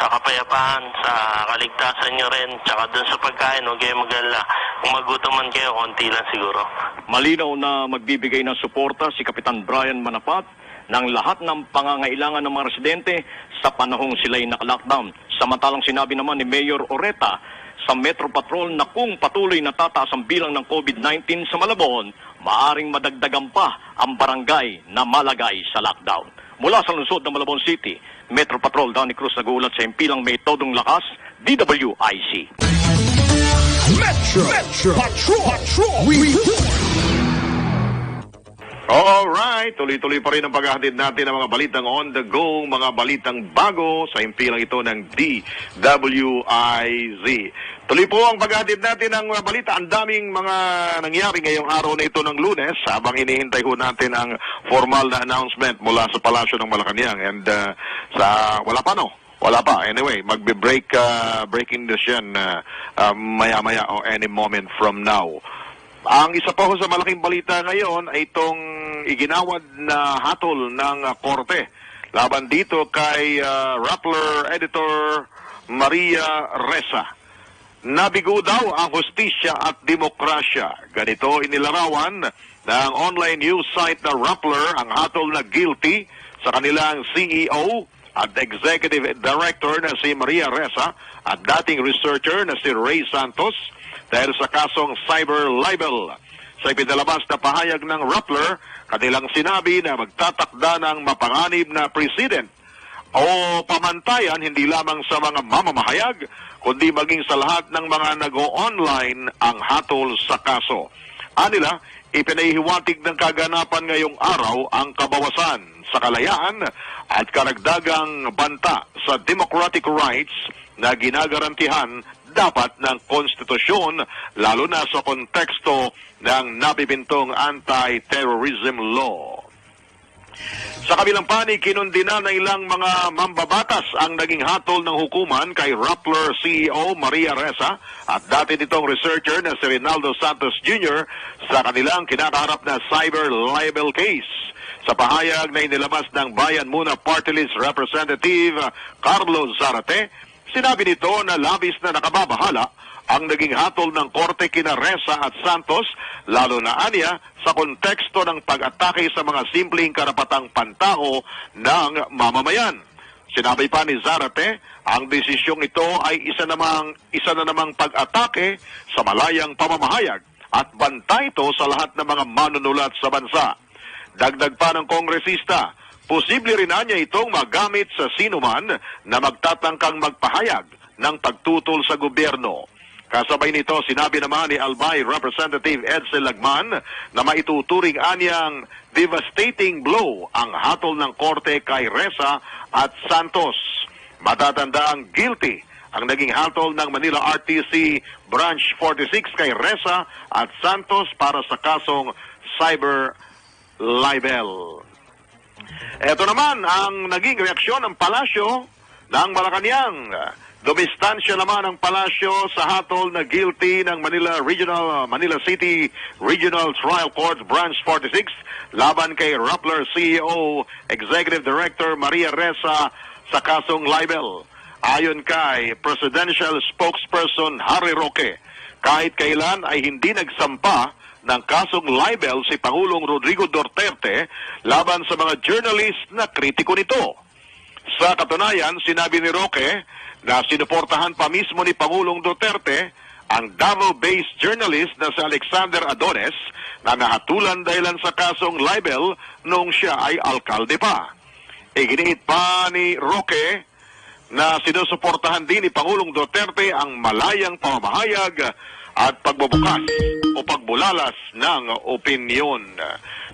kapayapaan, sa kaligtasan nyo rin, tsaka dun sa pagkain, huwag kayong mag-alala. Kung magutom man kayo, konti lang siguro. Malinaw na magbibigay ng suporta si Kapitan Brian Manapat ng lahat ng pangangailangan ng mga residente sa panahong sila'y naka-lockdown. Samantalang sinabi naman ni Mayor Oreta sa Metro Patrol na kung patuloy na tataas ang bilang ng COVID-19 sa Malabon, maaring madagdagan pa ang barangay na malagay sa lockdown. Mula sa lungsod ng Malabon City, Metro Patrol Danny Cruz nag-uulat sa impilang may todong lakas, DWIC. Metro Patrol Alright, tuloy-tuloy pa rin ang paghahatid natin ng mga balitang on the go, mga balitang bago sa impilang ito ng DWIZ. Tuloy po ang paghahatid natin ng mga balita. Ang daming mga nangyari ngayong araw na ito ng Lunes habang inihintay ho natin ang formal na announcement mula sa Palasyo ng Malacanang. And wala pa. Anyway, breaking news yan maya-maya o any moment from now. Ang isa pa ho sa malaking balita ngayon ay itong iginawad na hatol ng korte laban dito kay Rappler editor Maria Ressa. Nabigo daw ang hustisya at demokrasya. Ganito inilarawan ng online news site na Rappler ang hatol na guilty sa kanilang CEO at executive director na si Maria Ressa at dating researcher na si Ray Santos dahil sa kasong cyber libel. Sa ipinalabas na pahayag ng Rappler, kanilang sinabi na magtatakda ng mapanganib na president o pamantayan hindi lamang sa mga mamamahayag, kundi maging sa lahat ng mga nag-o-online ang hatol sa kaso. Anila, ipinahihiwatig ng kaganapan ngayong araw ang kabawasan sa kalayaan at karagdagang banta sa democratic rights na ginagarantihan dapat ng konstitusyon, lalo na sa konteksto ng nabibintong anti-terrorism law. Sa kabilang panig, kinundina ng ilang mga mambabatas ang naging hatol ng hukuman kay Rappler CEO Maria Ressa at dati nitong researcher na si Rinaldo Santos Jr. sa kanilang kinakaharap na cyber libel case. Sa pahayag na inilabas ng Bayan Muna Party List Representative Carlos Zarate, sinabi nito na labis na nakababahala ang naging hatol ng korte kina Ressa at Santos, lalo na aniya sa konteksto ng pag-atake sa mga simpleng karapatang pantao ng mamamayan. Sinabi pa ni Zarate, ang desisyong ito ay isa na namang pag-atake sa malayang pamamahayag at banta ito sa lahat ng mga manunulat sa bansa. Dagdag pa ng kongresista, posible rin niya itong magamit sa sinuman na magtatangkang magpahayag ng pagtutol sa gobyerno. Kasabay nito, sinabi naman ni Albay Representative Edsel Lagman na maituturing anyang devastating blow ang hatol ng korte kay Ressa at Santos. Matatanda ang guilty ang naging hatol ng Manila RTC Branch 46 kay Ressa at Santos para sa kasong cyber libel. Ito naman ang naging reaksyon ng Palasyo ng Malacanang. Dumistansya naman ang Palasyo sa hatol na guilty ng Manila City Regional Trial Court Branch 46 laban kay Rappler CEO Executive Director Maria Ressa sa kasong libel. Ayon kay Presidential Spokesperson Harry Roque, kahit kailan ay hindi nagsampa ng kasong libel si Pangulong Rodrigo Duterte laban sa mga journalist na kritiko nito. Sa katunayan, sinabi ni Roque na sinuportahan pa mismo ni Pangulong Duterte ang Davao-based journalist na si Alexander Adones na nahatulan dahilan sa kasong libel noong siya ay alkalde pa. Iginiit pa ni Roque na sinusuportahan din ni Pangulong Duterte ang malayang pamamahayag at pagbubukas o pagbulalas ng opinyon.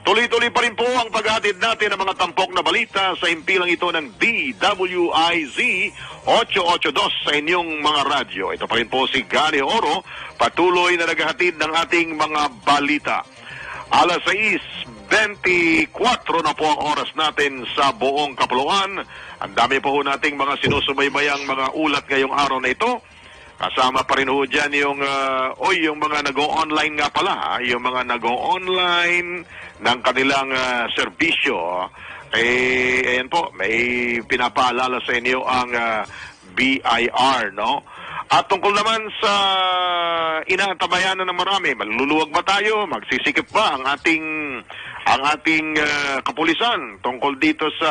Tuloy-tuloy pa rin po ang paghatid natin ng mga tampok na balita sa impilang ito ng DWIZ 882 sa inyong mga radyo. Ito pa rin po si Gani Oro, patuloy na naghahatid ng ating mga balita. Alas 6:24 na po ang oras natin sa buong kapuluan. Ang dami po nating mga sinusubaybayang mga ulat ngayong araw na ito. Kasama pa rin ho dyan yung, yung mga nag-o-online nga pala, yung mga nag-o-online ng kanilang serbisyo. Ayan po, may pinapaalala sa inyo ang BIR, no? At tungkol naman sa inaantabayan ng marami, maluluwag ba tayo? Magsisikip ba ang ating kapulisan tungkol dito sa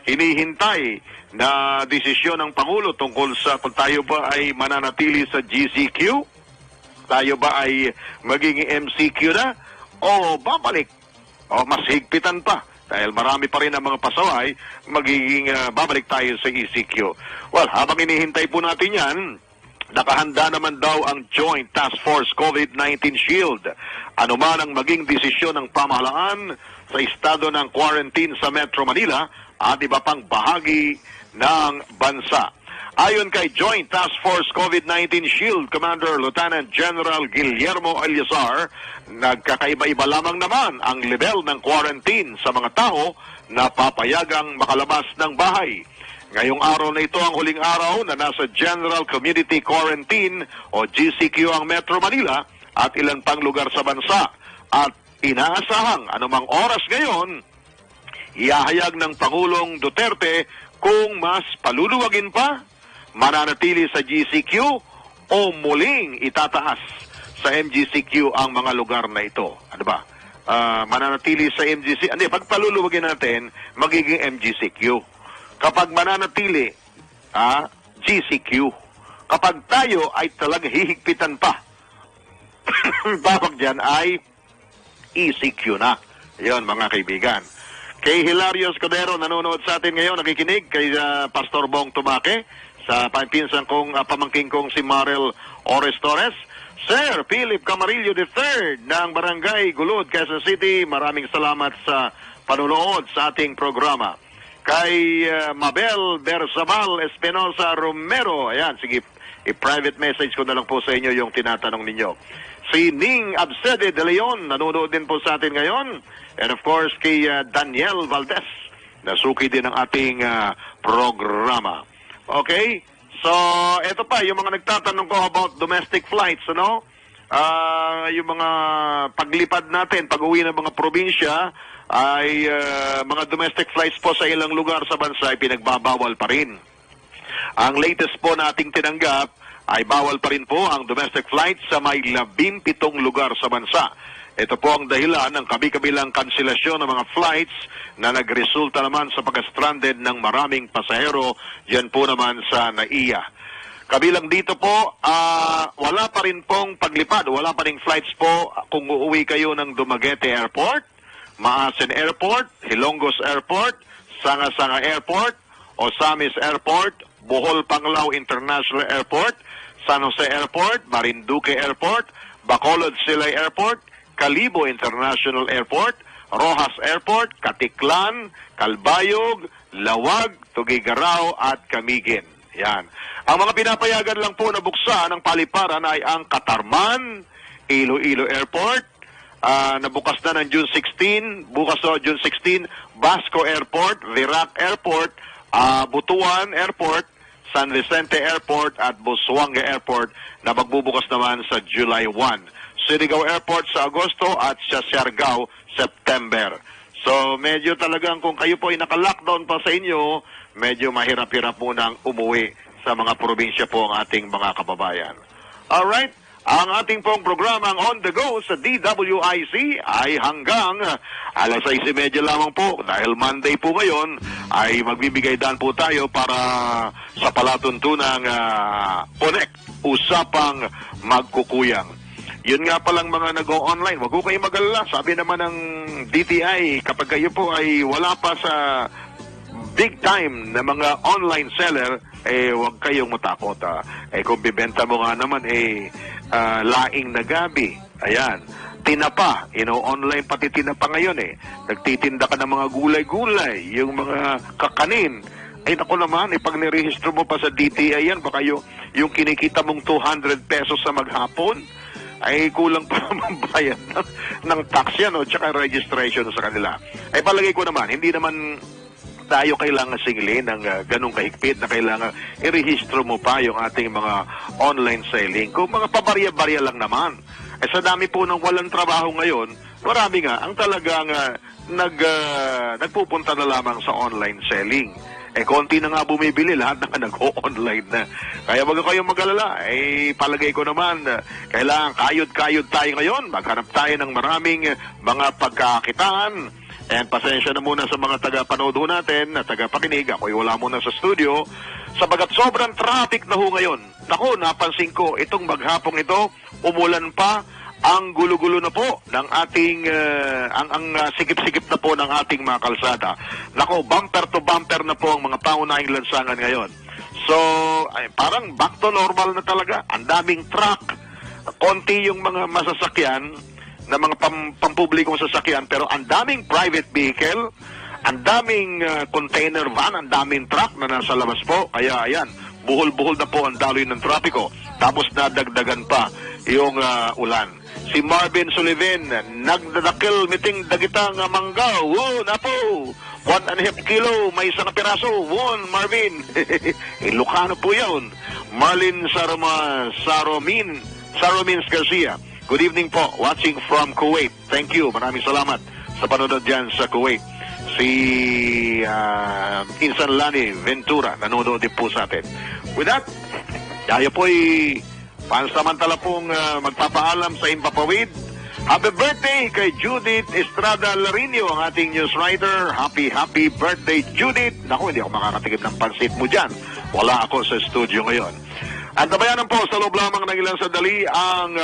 hinihintay na desisyon ng Pangulo tungkol sa kung tayo ba ay mananatili sa GCQ? Tayo ba ay magiging MCQ na? O babalik? O mas higpitan pa? Dahil marami pa rin ang mga pasaway, magiging babalik tayo sa ECQ. Well, habang inihintay po natin yan, nakahanda naman daw ang Joint Task Force COVID-19 Shield. Ano man ang maging desisyon ng pamahalaan sa estado ng quarantine sa Metro Manila at iba pang bahagi ng bansa. Ayon kay Joint Task Force COVID-19 Shield Commander Lieutenant General Guillermo Eliazar, nagkakaiba-iba lamang naman ang level ng quarantine sa mga tao na papayagang makalabas ng bahay. Ngayong araw na ito ang huling araw na nasa General Community Quarantine o GCQ ang Metro Manila at ilang pang lugar sa bansa. At inaasahang anumang oras ngayon, ihahayag ng Pangulong Duterte kung mas paluluwagin pa, mananatili sa GCQ o muling itataas sa MGCQ ang mga lugar na ito. Ano ba? Mananatili sa MGCQ. Hindi, pag paluluwagin natin, magiging MGCQ. Kapag mananatili, GCQ. Kapag tayo ay talagang hihigpitan pa, babag dyan ay ECQ na. Yun, mga kaibigan. Kay Hilario Escudero, nanonood sa atin ngayon, nakikinig kay Pastor Bong Tumake, sa pinsan kong pamangking kong si Marel Ores Torres. Sir Philip Camarillo III ng Barangay Gulod, Quezon City, maraming salamat sa panunood sa ating programa. Kay Mabel Berzabal Espinosa Romero, ayan, sige, i-private message ko na lang po sa inyo yung tinatanong ninyo. Si Ning Absede de Leon, nanonood din po sa atin ngayon. And of course, kay Daniel Valdez, nasuki din ang ating programa. Okay? So, eto pa, yung mga nagtatanong ko about domestic flights, ano? Yung mga paglipad natin, pag-uwi ng mga probinsya, ay mga domestic flights po sa ilang lugar sa bansa ay pinagbabawal pa rin. Ang latest po nating tinanggap ay bawal pa rin po ang domestic flights sa may 17 lugar sa bansa. Ito po ang dahilan ng kabi-kabilang kanselasyon ng mga flights na nagresulta naman sa pag-stranded ng maraming pasahero yan po naman sa NAIA. Kabilang dito po, wala pa rin pong paglipad, wala pa rin flights po kung uuwi kayo ng Dumaguete Airport, Maasin Airport, Hilongos Airport, Sanga-Sanga Airport, Osamis Airport, Bohol Panglao International Airport, San Jose Airport, Marinduque Airport, Bacolod Silay Airport, Calibo International Airport, Rojas Airport, Katiklan, Calbayog, Lawag, Tuguegarao at Camiguin. Yan. Ang mga pinapayagan lang po na buksan ng paliparan ay ang Katarman, Iloilo Airport, nabukas na ng June 16, bukas na June 16, Basco Airport, Virac Airport, Butuan Airport, San Vicente Airport at Busuanga Airport na magbubukas naman sa July 1. Surigao Airport sa Agosto at sa Siargao, September. So medyo talagang kung kayo po ay naka-lockdown pa sa inyo, medyo mahirap-hirap po nang umuwi sa mga probinsya po ang ating mga kababayan. Alright, ang ating pong programang On The Go sa DWIC ay hanggang alas 6:30 lamang po. Dahil Monday po ngayon ay magbibigay daan po tayo para sa palatuntunang Connect, Usapang Magkukuyang. Yun nga palang mga nag-o-online, wag ko kayo mag-alala. Sabi naman ng DTI, kapag kayo po ay wala pa sa big time na mga online seller, wag kayong matakot. Kung bibenta mo nga naman, laing na gabi. Ayan. Tinapa, online pati tinapa ngayon eh. Nagtitinda ka ng mga gulay-gulay, yung mga kakanin. Ay naku naman, pag nirehistro mo pa sa DTI yan, baka yung kinikita mong 200 pesos sa maghapon, ay kulang pa mambayad ng tax yan o tsaka registration sa kanila. Ay palagay ko naman, hindi naman tayo kailangan singilin ng ganong kahigpit na kailangan irehistro mo pa yung ating mga online selling. Kung mga pabarya-barya lang naman, sa dami po ng walang trabaho ngayon, marami nga ang talagang nagpupunta na lamang sa online selling. Konti na nga bumibili, lahat na nag-o-online na. Kaya wag kayong mag-alala. Palagay ko naman, kailangan kayod-kayod tayo ngayon. Maghanap tayo ng maraming mga pagkakitaan. And pasensya na muna sa mga taga-panood ho natin, na taga-pakinig. Ako'y wala muna sa studio. Sabagat sobrang traffic na ho ngayon. Naku, napansin ko, itong maghapong ito, umulan pa, ang gulo-gulo na po ng ating, ang sikip-sikip na po ng ating mga kalsada. Naku, bumper to bumper na po ang mga pangunahing lansangan ngayon. So, parang back to normal na talaga. Ang daming truck, konti yung mga masasakyan, na mga pampublikong sasakyan, pero ang daming private vehicle, ang daming container van, ang daming truck na nasa labas po. Kaya ayan, buhol-buhol na po ang daloy ng trapiko. Tapos nadagdagan pa yung ulan. Si Marvin Sullivan, nagdadakil miting dagitang mangga. Wow, napo! 1.5 kilo, may isang piraso. Won, Marvin. Ilocano po yun. Marlin Saromins Garcia. Good evening po, watching from Kuwait. Thank you, maraming salamat sa panonood dyan sa Kuwait. Si Insan Lani Ventura, nanonood din po sa atin. With that, tayo po'y pansamantala pong magpapaalam sa Impapawid. Happy birthday kay Judith Estrada Larino, ang ating news writer. Happy birthday, Judith. Naku, hindi ako makakatikim ng pansit mo dyan. Wala ako sa studio ngayon. At nabayanan po sa loob lamang ng ilang sandali ang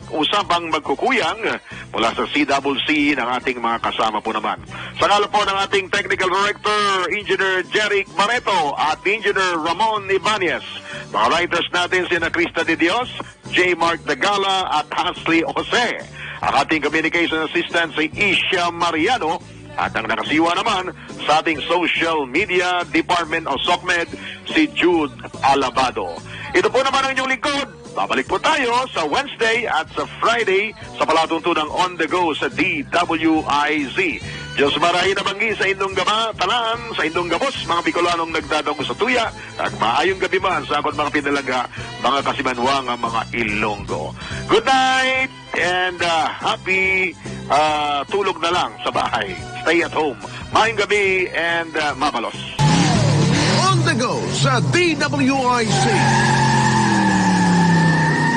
usapang magkukuyang mula sa CWC ng ating mga kasama po naman. Sa ngala po ng ating Technical Director, Engineer Jeric Barreto at Engineer Ramon Ibanez. Mga writers natin sina Krista De Dios, J. Mark Dagala at Hasley Jose. Ang ating Communication Assistant si Isha Mariano. At ang nakasiwa naman sa ating Social Media Department o SOCMED, si Jude Alabado. Ito po naman ang inyong lingkod. Babalik po tayo sa Wednesday at sa Friday sa palatuntunang On The Go sa DWIZ. Diyos marahin na banggi sa indong talaan, sa indong gabos, mga Bicolanong nagdadanggo sa tuya, at maayong gabi man sa akong mga pinalaga, mga kasimanwang, mga Ilonggo. Good night and happy tulog na lang sa bahay. Stay at home. Maayong gabi and mabalos. On The Go sa DWIZ.